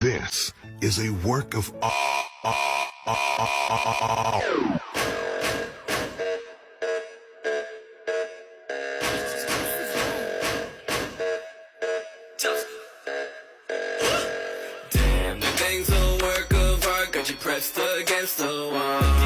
This is a work of Damn, the thing's a work of art, got you pressed against the wall.